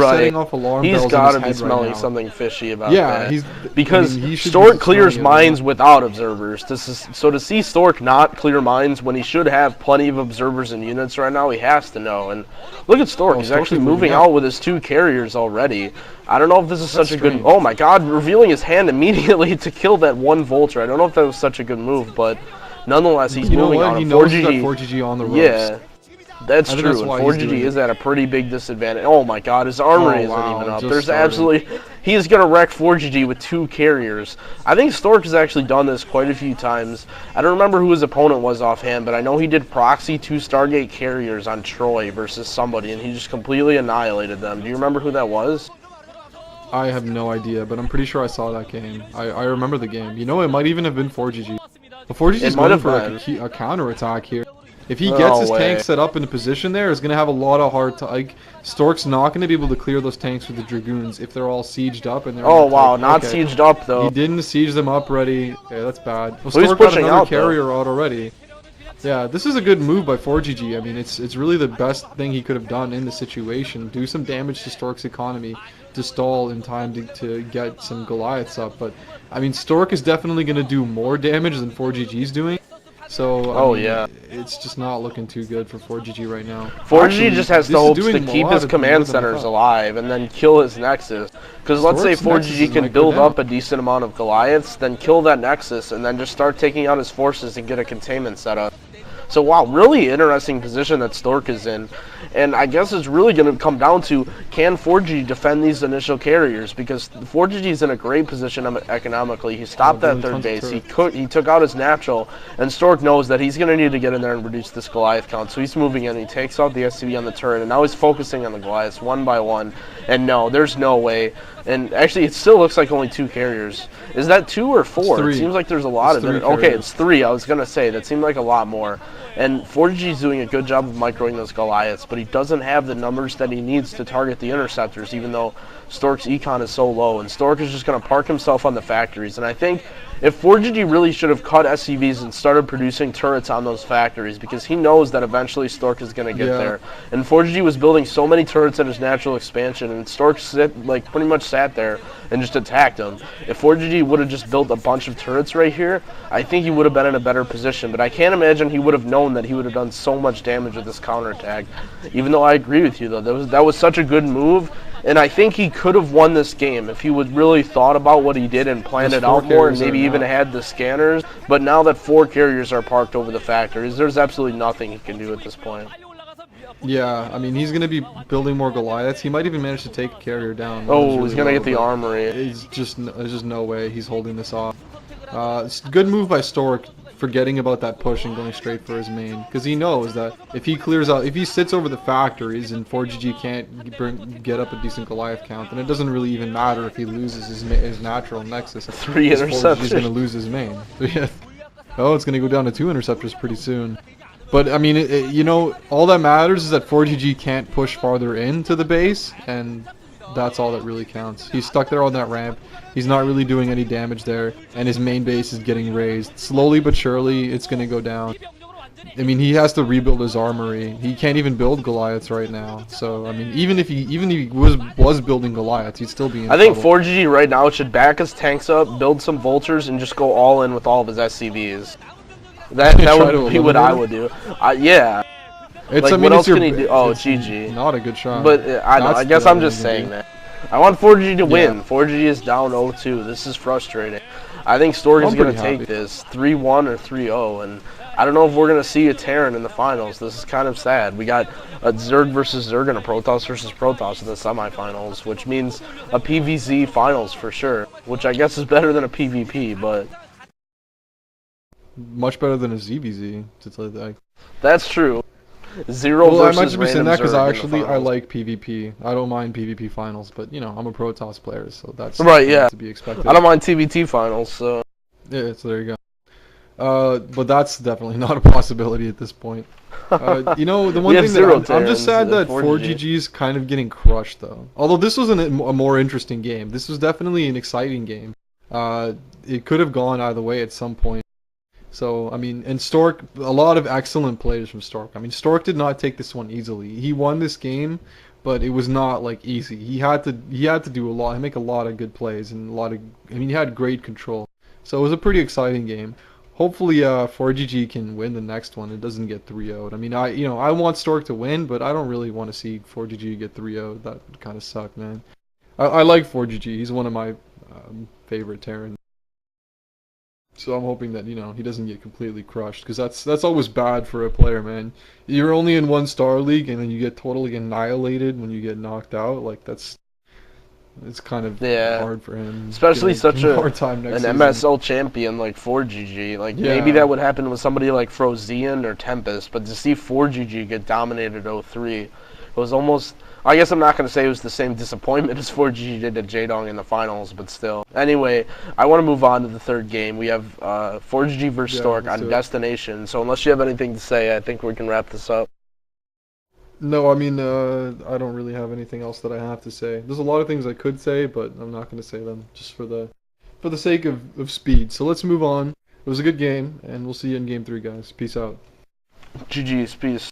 setting off alarm bells He's in got his to be head smelling right now. something fishy about Yeah, that. Because he should Stork be clears smelling it right mines now. without observers. So to see Stork not clear mines when he should have plenty of observers and units right now, he has to know. And look at Stork. He's Stork actually is moving out with his 2 carriers already. I don't know if this is such a good... strange. Oh my god, revealing his hand immediately to kill that 1 Vulture. I don't know if that was such a good move, but nonetheless, he's moving on. He knows he's got forGG on the ropes. Yeah. That's true, and why he's forGG doing is at a pretty big disadvantage. Oh my god, his armory isn't even up. There's absolutely... He's going to wreck forGG with 2 carriers. I think Stork has actually done this quite a few times. I don't remember who his opponent was offhand, but I know he did proxy 2 Stargate carriers on Troy versus somebody, and he just completely annihilated them. Do you remember who that was? I have no idea, but I'm pretty sure I saw that game. I remember the game. You know, it might even have been forGG. But forGG's going for like a counterattack here. If he gets his tank set up in a position there, he's going to have a lot of hard time. Like, Stork's not going to be able to clear those tanks with the Dragoons if they're all sieged up. And they're wow, not sieged up, though. He didn't siege them up ready. Okay, that's bad. Well, Stork got another carrier out already. Yeah, this is a good move by forGG. I mean, it's really the best thing he could have done in the situation. Do some damage to Stork's economy to stall in time to get some Goliaths up. But, I mean, Stork is definitely going to do more damage than forGG's doing. So, it's just not looking too good for forGG right now. forGG just has the hopes to keep his command centers alive and then kill his Nexus. Because let's say forGG can build up a decent amount of Goliaths, then kill that Nexus, and then just start taking out his forces and get a containment set up. So, wow, really interesting position that Stork is in. And I guess it's really going to come down to, can forGG defend these initial carriers? Because forGG is in a great position economically. He stopped that 3rd base. He took out his natural. And Stork knows that he's going to need to get in there and reduce this Goliath count. So he's moving in. He takes out the SCV on the turret. And now he's focusing on the Goliaths one by one. And no, there's no way. And actually, it still looks like only 2 carriers. Is that 2 or 4? It seems like there's a lot of them. Okay, it's 3. I was going to say. That seemed like a lot more. And forGG is doing a good job of microing those Goliaths, but he doesn't have the numbers that he needs to target the interceptors, even though Stork's econ is so low. And Stork is just going to park himself on the factories. And I think if forGG really should have cut SCVs and started producing turrets on those factories, because he knows that eventually Stork is going to get there. And forGG was building so many turrets at his natural expansion, and Stork pretty much sat there and just attacked him. If forGG would have just built a bunch of turrets right here, I think he would have been in a better position. But I can't imagine he would have known that he would have done so much damage with this counterattack. Even though I agree with you, though, that was such a good move. And I think he could have won this game if he would really thought about what he did and planned it out more and maybe even had the scanners. But now that 4 carriers are parked over the factories, there's absolutely nothing he can do at this point. Yeah, I mean, he's going to be building more Goliaths. He might even manage to take a carrier down. Oh, he's going to get the armory. There's just no way he's holding this off. It's a good move by Stork, forgetting about that push and going straight for his main, because he knows that if he sits over the factories and forGG can't get up a decent Goliath count, then it doesn't really even matter if he loses his natural Nexus. 3 interceptors. He's going to lose his main. Oh, it's going to go down to 2 interceptors pretty soon. But I mean, you know, all that matters is that forGG can't push farther into the base, and that's all that really counts. He's stuck there on that ramp. He's not really doing any damage there, and his main base is getting raised. Slowly but surely, it's going to go down. I mean, he has to rebuild his armory. He can't even build Goliaths right now. So, I mean, even if he was building Goliaths, he'd still be in trouble. I think forGG right now should back his tanks up, build some vultures, and just go all in with all of his SCVs. That would be what I would do. Yeah. What else can he do? Oh, GG. Not a good shot. But I guess I'm just saying that. I want forGG to win. forGG is down 0-2. This is frustrating. I think Stork is going to take this 3-1 or 3-0, and I don't know if we're going to see a Terran in the finals. This is kind of sad. We got a Zerg versus Zerg and a Protoss versus Protoss in the semifinals, which means a PvZ finals for sure, which I guess is better than a PvP, but much better than a ZVZ, to tell you that. That's true. Zero versus I might just be saying that because I like PvP. I don't mind PvP finals, but you know, I'm a Protoss player, so that's right. Yeah, to be expected. I don't mind TBT finals, so yeah. So there you go. But that's definitely not a possibility at this point. You know, the one thing that I'm just sad that forGG is kind of getting crushed, though. Although this was a more interesting game. This was definitely an exciting game. It could have gone either way at some point. So, I mean, and Stork, a lot of excellent plays from Stork. I mean, Stork did not take this one easily. He won this game but it was not like easy. He had to do a lot, make a lot of good plays and a lot of. I mean, he had great control. So it was a pretty exciting game. Hopefully, forGG can win the next one. It doesn't get 3-0'd. I mean, I want Stork to win, but I don't really want to see forGG get 3-0'd. That would kind of suck, man. I like forGG. He's one of my favorite Terrans. So I'm hoping that he doesn't get completely crushed, because that's always bad for a player, man. You're only in 1 star league and then you get totally annihilated when you get knocked out. Like it's kind of hard for him. Especially such a hard time next an season. MSL champion like forGG. Like maybe that would happen with somebody like forZG or Tempest, but to see forGG get dominated 0-3, it was almost. I guess I'm not going to say it was the same disappointment as forGG did to Jaedong in the finals, but still. Anyway, I want to move on to the third game. We have forGG versus Stork on Destination. So unless you have anything to say, I think we can wrap this up. No, I mean, I don't really have anything else that I have to say. There's a lot of things I could say, but I'm not going to say them just for the sake of speed. So let's move on. It was a good game, and we'll see you in Game 3, guys. Peace out. GG's, peace.